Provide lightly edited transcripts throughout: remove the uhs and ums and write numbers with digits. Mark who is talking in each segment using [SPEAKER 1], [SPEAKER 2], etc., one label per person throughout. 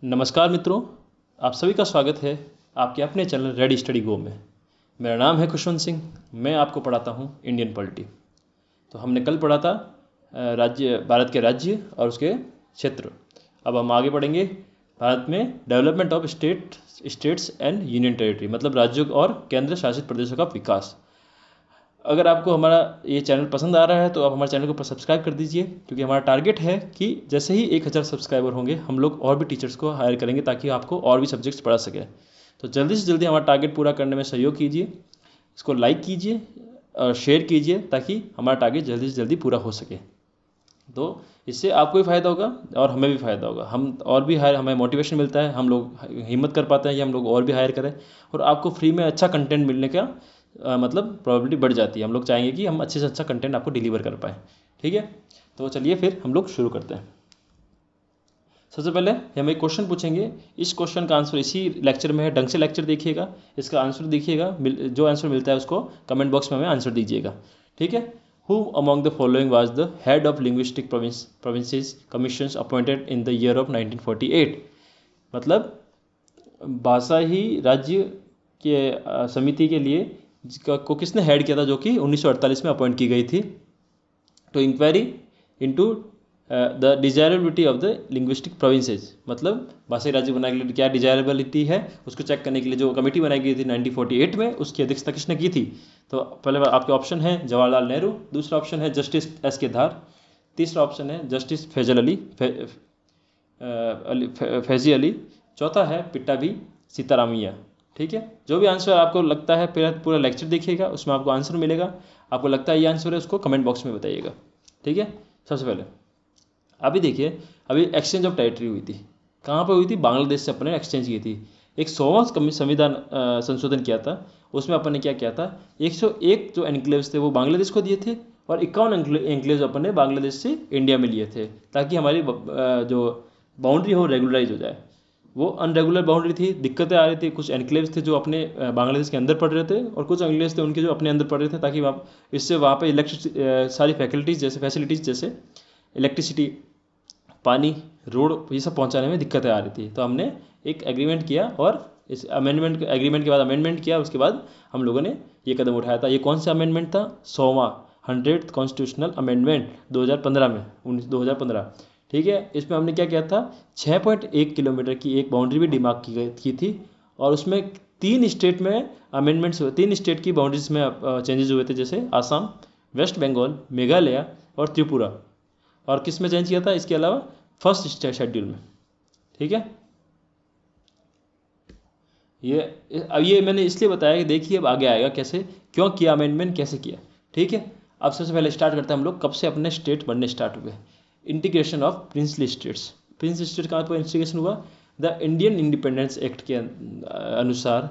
[SPEAKER 1] नमस्कार मित्रों, आप सभी का स्वागत है आपके अपने चैनल रेडी स्टडी गो में। मेरा नाम है खुशवंत सिंह। मैं आपको पढ़ाता हूँ इंडियन पॉलिटी। तो हमने कल पढ़ा था भारत के राज्य और उसके क्षेत्र। अब हम आगे पढ़ेंगे भारत में development of states and union territory, मतलब राज्यों और केंद्र शासित प्रदेशों का विकास। अगर आपको हमारा ये चैनल पसंद आ रहा है तो आप हमारे चैनल को सब्सक्राइब कर दीजिए, क्योंकि हमारा टारगेट है कि जैसे ही 1000 सब्सक्राइबर होंगे हम लोग और भी टीचर्स को हायर करेंगे ताकि आपको और भी सब्जेक्ट्स पढ़ा सकें। तो जल्दी से जल्दी हमारा टारगेट पूरा करने में सहयोग कीजिए, इसको लाइक कीजिए और शेयर कीजिए ताकि हमारा टारगेट जल्दी से जल्दी पूरा हो सके। तो इससे आपको भी फ़ायदा होगा और हमें भी फ़ायदा होगा। हम और भी हायर, हमें मोटिवेशन मिलता है, हम लोग हिम्मत कर पाते हैं कि हम लोग और भी हायर करें, और आपको फ्री में अच्छा कंटेंट मिलने का मतलब प्रोबेबिलिटी बढ़ जाती है। हम लोग चाहेंगे कि हम अच्छे से अच्छा कंटेंट आपको डिलीवर कर पाएँ। ठीक है, तो चलिए फिर हम लोग शुरू करते हैं। सबसे पहले हम एक क्वेश्चन पूछेंगे। इस क्वेश्चन का आंसर इसी लेक्चर में है, ढंग से लेक्चर देखिएगा, इसका आंसर देखिएगा। जो आंसर मिलता है उसको कमेंट बॉक्स में हमें आंसर दीजिएगा। ठीक है। Who among the following was the head of linguistic provinces commissions appointed in the year of 1948? मतलब भाषा ही राज्य के समिति के लिए को किसने हेड किया था, जो कि 1948 में अपॉइंट की गई थी। To inquiry into the desirability of the linguistic provinces, मतलब भाषाई राज्य बनाने के लिए क्या डिजायरेबिलिटी है उसको चेक करने के लिए जो कमेटी बनाई गई थी 1948 में, उसकी अध्यक्षता किसने की थी। तो पहले आपके ऑप्शन है जवाहरलाल नेहरू, दूसरा ऑप्शन है जस्टिस एस के धार, तीसरा ऑप्शन है जस्टिस फैजी अली, चौथा है पिट्टाभी सीतारामैया। ठीक है, जो भी आंसर आपको लगता है पूरा लेक्चर देखिएगा, उसमें आपको आंसर मिलेगा। आपको लगता है ये आंसर है, उसको कमेंट बॉक्स में बताइएगा। ठीक है। सबसे पहले अभी देखिए, अभी एक्सचेंज ऑफ टेरिटरी हुई थी। कहाँ पर हुई थी? बांग्लादेश से अपने एक्सचेंज की थी। एक 100वां संविधान संशोधन किया था, उसमें अपन ने क्या किया था, 101 जो एनक्लेव्स थे वो बांग्लादेश को दिए थे, और 51 एनक्लेव्स अपन ने बांग्लादेश से इंडिया में लिए थे, ताकि हमारी जो बाउंड्री हो रेगुलराइज हो जाए। वो अनरेगुलर बाउंड्री थी, दिक्कतें आ रही थी। कुछ एनक्लेव्स थे जो अपने बांग्लादेश के अंदर पड़ रहे थे, और कुछ एनक्लेव्स थे उनके जो अपने अंदर पड़ रहे थे, ताकि इससे वहाँ पे सारी फैसिलिटीज़ जैसे इलेक्ट्रिसिटी, पानी, रोड, ये सब पहुँचाने में दिक्कतें आ रही थी। तो हमने एक एग्रीमेंट किया, और इस एग्रीमेंट के बाद अमेंडमेंट किया। उसके बाद हम लोगों ने ये कदम उठाया था। ये कौन सा अमेंडमेंट था? 100वां कॉन्स्टिट्यूशनल अमेंडमेंट 2015 में, 2015। ठीक है। इसमें हमने क्या किया था, 6.1 किलोमीटर की एक बाउंड्री भी डिमार्क की थी, और उसमें 3 स्टेट में अमेंडमेंट्स हुए, 3 स्टेट की बाउंड्रीज में चेंजेस हुए थे, जैसे आसाम, वेस्ट बंगाल, मेघालय और त्रिपुरा। और किस में चेंज किया था इसके अलावा? फर्स्ट शेड्यूल में। ठीक है। ये मैंने इसलिए बताया कि देखिए अब आगे आएगा कैसे, क्यों किया अमेंडमेंट, कैसे किया। ठीक है। अब सबसे पहले स्टार्ट करते हैं हम लोग, कब से अपने स्टेट बनने स्टार्ट हुए। Integration of princely states. Prince state कहाँ पर इंटीग्रेशन हुआ? द इंडियन इंडिपेंडेंस एक्ट के अनुसार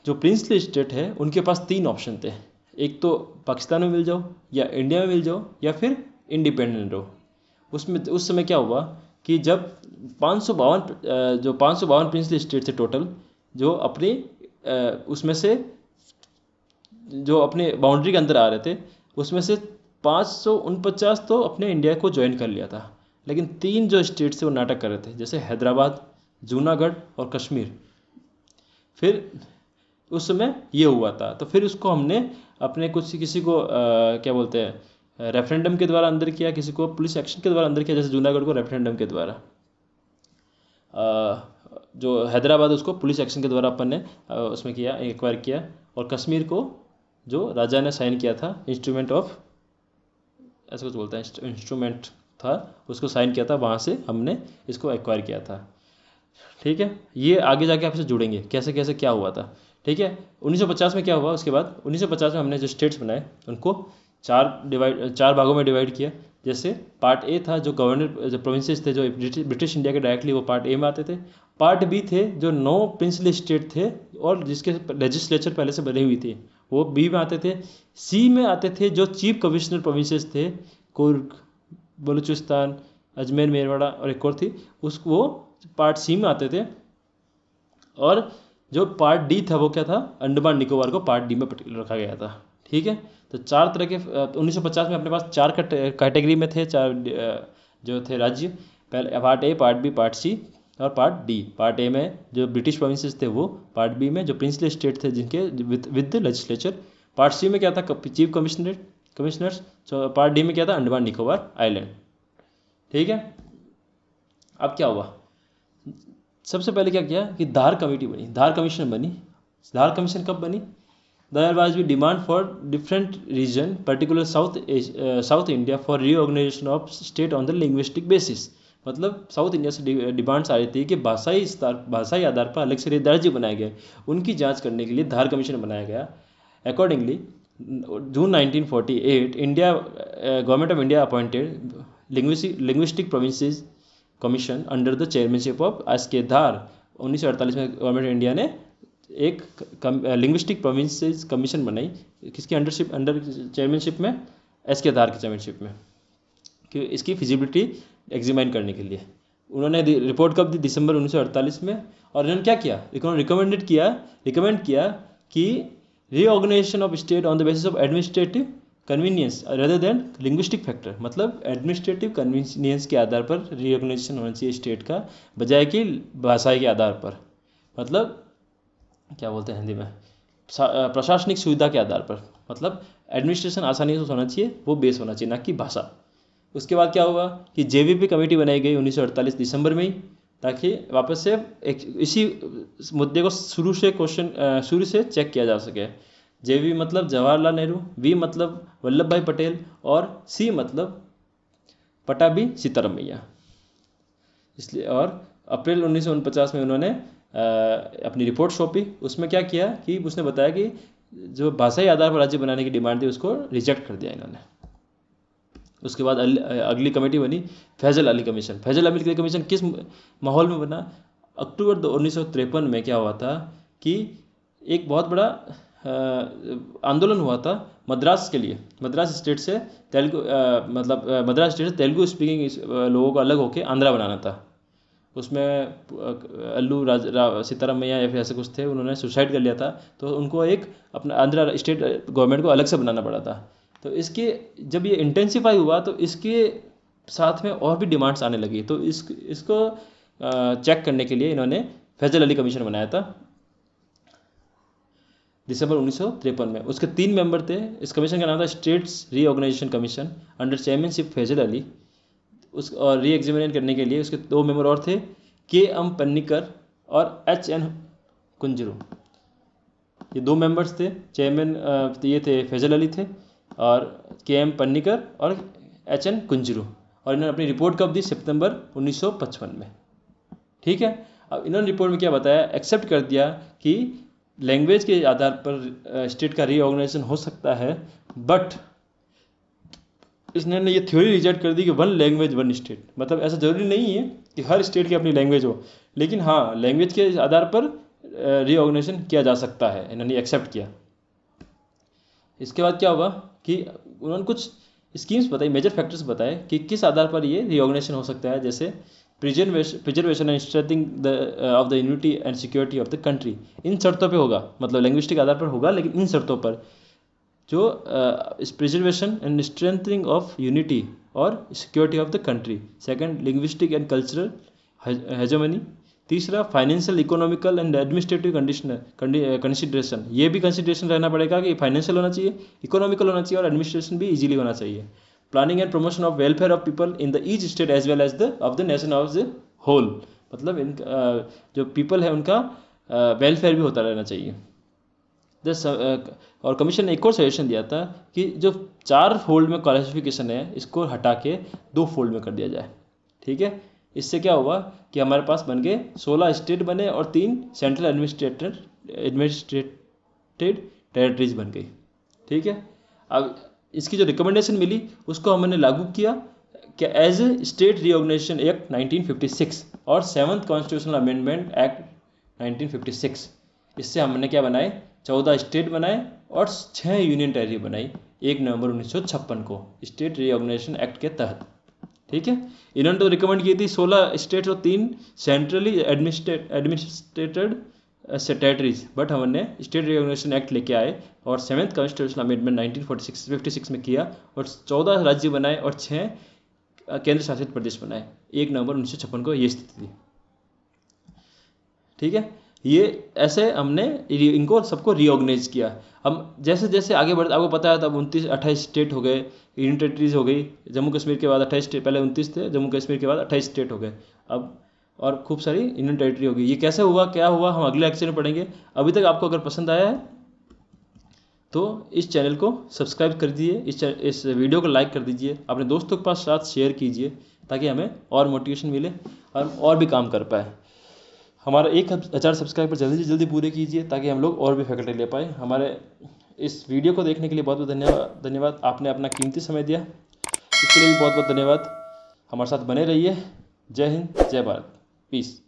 [SPEAKER 1] जो प्रिंसली स्टेट है उनके पास 3 ऑप्शन थे। एक तो पाकिस्तान में मिल जाओ, या इंडिया में मिल जाओ, या फिर इंडिपेंडेंट रहो। उसमें उस समय क्या हुआ कि जब 552 प्रिंसली स्टेट थे टोटल, जो अपनी उसमें से जो अपने बाउंड्री के अंदर आ रहे थे, उसमें से 549 तो अपने इंडिया को ज्वाइन कर लिया था, लेकिन 3 जो स्टेट से वो नाटक कर रहे थे, जैसे हैदराबाद, जूनागढ़ और कश्मीर। फिर उस समय ये हुआ था, तो फिर उसको हमने अपने किसी को क्या बोलते हैं, रेफरेंडम के द्वारा अंदर किया, किसी को पुलिस एक्शन के द्वारा अंदर किया। जैसे जूनागढ़ को रेफरेंडम के द्वारा, जो हैदराबाद उसको पुलिस एक्शन के द्वारा अपन ने उसमें किया, एक्वायर किया। और कश्मीर को जो राजा ने साइन किया था, इंस्ट्रूमेंट ऑफ, ऐसा कुछ बोलता है, इंस्ट्रूमेंट था, उसको साइन किया था, वहाँ से हमने इसको एक्वायर किया था। ठीक है। ये आगे जाके आपसे जुड़ेंगे कैसे कैसे क्या हुआ था। ठीक है। 1950 में क्या हुआ, उसके बाद 1950 में हमने जो स्टेट्स बनाए उनको 4 भागों में डिवाइड किया। जैसे पार्ट ए था, जो गवर्नर जो प्रोविंसेस थे जो ब्रिटिश इंडिया के डायरेक्टली, वो पार्ट ए में आते थे। पार्ट बी थे जो 9 प्रिंसली स्टेट थे और जिसके लेजिस्लेचर पहले से बनी हुई थी, वो बी में आते थे। सी में आते थे जो चीफ कमिश्नर प्रोविंसेस थे, कुर्ग, बलूचिस्तान, अजमेर, मेरवाड़ा और एक और थी, वो पार्ट सी में आते थे। और जो पार्ट डी था वो क्या था, अंडमान निकोबार को पार्ट डी में रखा गया था। ठीक है। तो 4 तरह के 1950 में अपने पास 4 कैटेगरी में थे, 4 जो थे राज्य। पहले part A, part B, part C और पार्ट डी। पार्ट ए में जो ब्रिटिश प्रोविंसेस थे वो, पार्ट बी में जो प्रिंसली स्टेट थे जिनके with the legislature, part C में क्या था, चीफ कमिश्नर्स, पार्ट डी में क्या था, अंडमान निकोबार आइलैंड। ठीक है। अब क्या हुआ, सबसे पहले क्या किया कि धार कमेटी बनी, धार कमीशन बनी। धार कमीशन कब बनी, there was be demand for different region particular South India for reorganisation of state on the linguistic basis. मतलब साउथ इंडिया से डिमांड्स आ रही थी कि भाषाई आधार पर अलग से राज्य बनाए गए, उनकी जांच करने के लिए धार कमीशन बनाया गया। Accordingly June 1948 India government of India appointed linguistic provinces commission under the chairmanship of S के धार। 1948 में गवर्नमेंट ऑफ इंडिया ने एक लिंग्विस्टिक प्रोविंसेस कमीशन बनाई, किसकी अंडर चेयरमैनशिप में, एस के धार की चेयरमैनशिप में, कि इसकी फिजिबिलिटी एग्जामिन करने के लिए। उन्होंने रिपोर्ट कब दी, दिसंबर 1948 में। और इन्होंने क्या किया, रिकमेंड किया कि reorganisation of state on the basis of administrative convenience rather than linguistic factor. मतलब एडमिनिस्ट्रेटिव कन्वीनियंस के आधार पर रीऑर्गेनाइजेशन होना चाहिए स्टेट का, बजाय कि भाषा के आधार पर। मतलब क्या बोलते हैं हिंदी में, प्रशासनिक सुविधा के आधार पर। मतलब एडमिनिस्ट्रेशन आसानी से होना चाहिए, वो बेस होना चाहिए, ना कि भाषा। उसके बाद क्या हुआ कि जेवीपी कमेटी बनाई गई 1948 दिसंबर में ही, ताकि वापस से इसी मुद्दे को शुरू से चेक किया जा सके। जेवी मतलब जवाहरलाल नेहरू, वी मतलब वल्लभ भाई पटेल और सी मतलब पटाभी सीतारामैया। इसलिए और अप्रैल 1949 में उन्होंने अपनी रिपोर्ट सौंपी। उसमें क्या किया कि उसने बताया कि जो भाषाई आधार पर राज्य बनाने की डिमांड थी उसको रिजेक्ट कर दिया इन्होंने। उसके बाद अगली कमेटी बनी फैजल अली कमीशन। फैजल अली कमीशन किस माहौल में बना, अक्टूबर 1953 में क्या हुआ था कि एक बहुत बड़ा आंदोलन हुआ था मद्रास के लिए। मद्रास स्टेट से तेलुगु स्पीकिंग लोगों को अलग होकर आंध्रा बनाना था। उसमें अल्लू सीतारामैया या फिर ऐसे कुछ थे, उन्होंने सुसाइड कर लिया था, तो उनको एक अपना आंध्रा स्टेट गवर्नमेंट को अलग से बनाना पड़ा था। तो इसके जब ये इंटेंसिफाई हुआ तो इसके साथ में और भी डिमांड्स आने लगी। तो इसको चेक करने के लिए इन्होंने फैजल अली कमीशन बनाया था दिसंबर 1953 में। उसके 3 मेंबर थे। इस कमीशन का नाम था states reorganisation commission under chairmanship Fazal Ali. और री एग्जामिन करने के लिए उसके 2 मेंबर और थे, के.एम. पन्नीकर और H.N. कुंजरू। ये 2 मेंबर्स थे। चेयरमैन ये थे फैजल अली थे और के.एम. पन्नीकर और H.N. कुंजरू। और इन्होंने अपनी रिपोर्ट कब दी, सितंबर 1955 में। ठीक है। अब इन्होंने रिपोर्ट में क्या बताया, एक्सेप्ट कर दिया कि लैंग्वेज के आधार पर स्टेट का रीऑर्गेनाइजेशन हो सकता है, बट इसने ये थ्योरी रिजेक्ट कर दी कि 1 लैंग्वेज 1 स्टेट। मतलब ऐसा ज़रूरी नहीं है कि हर स्टेट की अपनी लैंग्वेज हो, लेकिन हाँ लैंग्वेज के आधार पर रीऑर्गेनाइजेशन किया जा सकता है, इन्होंने एक्सेप्ट किया। इसके बाद क्या हुआ कि उन्होंने कुछ स्कीम्स बताई, मेजर फैक्टर्स बताए कि किस आधार पर ये रीऑर्गेनाइजेशन हो सकता है, जैसे preservation and strengthening of the unity and security of the country. इन शर्तों पे होगा, मतलब लैंग्विस्टिक आधार पर होगा, लेकिन इन शर्तों पर, जो preservation and strengthening of unity और security of the country. Second, linguistic and cultural hegemony. तीसरा, financial, economical and administrative consideration. ये भी कंसिडरेशन रहना पड़ेगा कि फाइनेंशियल होना चाहिए, इकोनॉमिकल होना चाहिए और एडमिनिस्ट्रेशन भी इजीली होना चाहिए। Planning and promotion of welfare of people in the each state as well as the of the nation of the whole. मतलब इनका जो पीपल है उनका वेलफेयर भी होता रहना चाहिए। और कमीशन ने एक और सजेशन दिया था कि जो 4 फोल्ड में क्लासिफिकेशन है इसको हटा के 2 फोल्ड में कर दिया जाए। ठीक है। इससे क्या हुआ कि हमारे पास बन गए 16 स्टेट बने और 3 सेंट्रल एडमिनिस्ट्रेटेड टेरिटरीज बन गई। ठीक है। अब इसकी जो रिकमेंडेशन मिली उसको हमने लागू किया कि as a state reorganisation act 1956 और 7th कॉन्स्टिट्यूशनल अमेंडमेंट एक्ट 1956। इससे हमने क्या बनाए, 14 स्टेट बनाए और 6 यूनियन टेरिटरी बनाई 1 नवंबर 1956 को स्टेट रीऑर्गेनाइजेशन एक्ट के तहत। ठीक है। इन्होंने तो रिकमेंड की थी 16 स्टेट और 3 सेंट्रली एडमिनिस्ट्रेटेड टेरिटरीज, बट हमने स्टेट रीऑर्गेनाइजेशन एक्ट लेके आए और 7th कॉन्स्टिट्यूशनल अमेंडमेंट 1956 में किया और 14 राज्य बनाए और 6 केंद्र शासित प्रदेश बनाए। 1 नवंबर 1956 को ये स्थिति थी। ठीक है, ये ऐसे हमने इनको सबको रीऑर्गेनाइज किया। हम जैसे जैसे आगे बढ़ते, आपको पता है तब 28 स्टेट हो गए, यूनियन टेरिटरीज हो गई। जम्मू कश्मीर के बाद 28 स्टेट, पहले 29 थे, जम्मू कश्मीर के बाद 28 स्टेट हो गए अब, और खूब सारी यूनियन टेरिटरी हो गई। ये कैसे हुआ, क्या हुआ, हम अगले लेक्चर में पढ़ेंगे। अभी तक आपको अगर पसंद आया है तो इस चैनल को सब्सक्राइब कर दीजिए, इस वीडियो को लाइक कर दीजिए, अपने दोस्तों के पास साथ शेयर कीजिए, ताकि हमें और मोटिवेशन मिले और भी काम कर पाए। हमारा 1000 सब्सक्राइबर जल्दी से जल्दी पूरे कीजिए, ताकि हम लोग और भी फैकल्टी ले पाए। हमारे इस वीडियो को देखने के लिए बहुत बहुत धन्यवाद। आपने अपना कीमती समय दिया, इसके लिए भी बहुत बहुत धन्यवाद। हमारे साथ बने रहिए। जय हिंद, जय भारत, पीस।